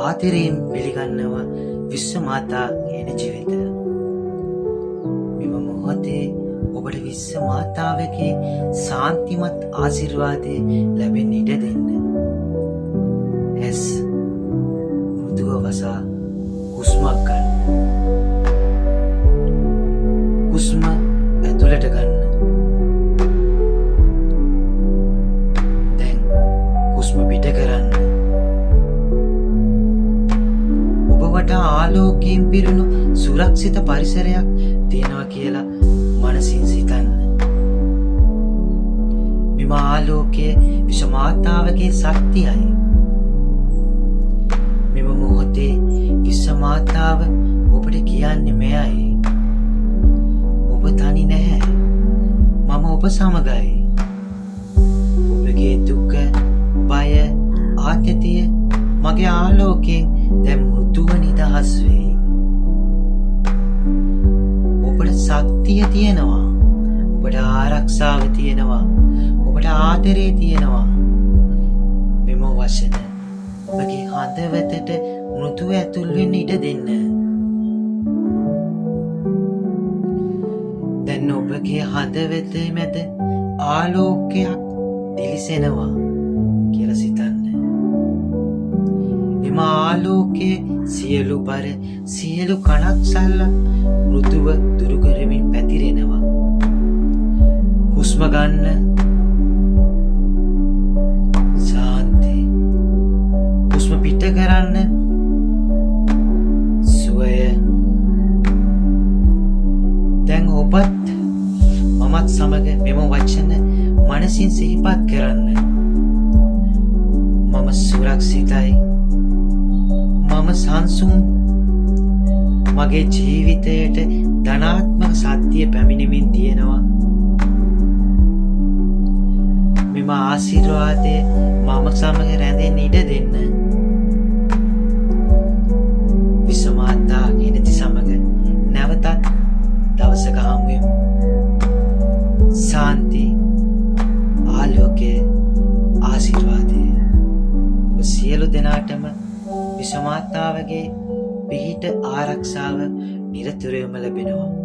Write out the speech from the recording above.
ආදරයෙන් පිළිගන්නවා විශ්ව මාතා එන ජීවිත. මෙම මොහොතේ ඔබට විශ්ව මාතාවගේ සාන්තිමත් ආශිර්වාදය ලැබෙන්න ඉඩ දෙන්න. ඇස් මෘදුව වසා හුස්මක් ගන්න. හුස්ම ඇතුළට ගන්න. දැන් හුස්ම පිට කරන්න. ඔබ වටා ආලෝකයෙන් පිරුණු සුරක්ෂිත පරිසරයක් තියෙනවා කියලා මනසින් සිතන්න. මෙම ආලෝකය විශ්ව මාතාවගේ ශක්තියයි. මෙම මොහොතේ විශ්ව මාතාව ඔබට කියන්නේ මෙයයි. ඔබ තනි නැහැ. මම ඔබ සමගයි. ඔබගේ දුක, බය, ආතතිය මගේ ආලෝකයෙන් දැන් මෘදුව නිදහස් වෙයි. ඔබට ශක්තිය තියෙනවා. ඔබට ආරක්ෂාව තියෙනවා. ඔබට ආදරේ තියෙනවා. මෙම වචන ඔබගේ හදවතට මෘදුව ඇතුල් වෙන්න ඉඩ දෙන්න. දැන් ඔබගේ හදවතේ මැද ආලෝකයක් දිලිසෙනවා කියලා සිතන්න. එම ආලෝකයේ සියලු බර, සියලු කණක්සල්ල මෘදුව දුරු කරමින් පැතිරෙනවා. හුස්ම ගන්න. ශාන්ති. හුස්ම පිට කරන්න. සුවය. දැන් ඔබත් මමත් සමග මෙම වචන මනසින් සිහිපත් කරන්න. මම සුරක්ෂිතයි. මම සංසුන්. මගේ ජීවිතයට ධනාත්මක සත්‍ය පැමිණෙමින් තියෙනවා. මෙම ආශිර්වාදය මම සමග රැඳෙන්න ඉඩ දෙන්න. විශ්ව මාතා එනති සමග නැවතත් දවසක හමු වෙමු. ශාන්ති, ආලෝකය, ආශිර්වාදය ඔබ සියලු දෙනාටම විශ්ව මාතාවගේ පිහිට ආරක්ෂාව නිරතුරුවම ලැබෙනවා.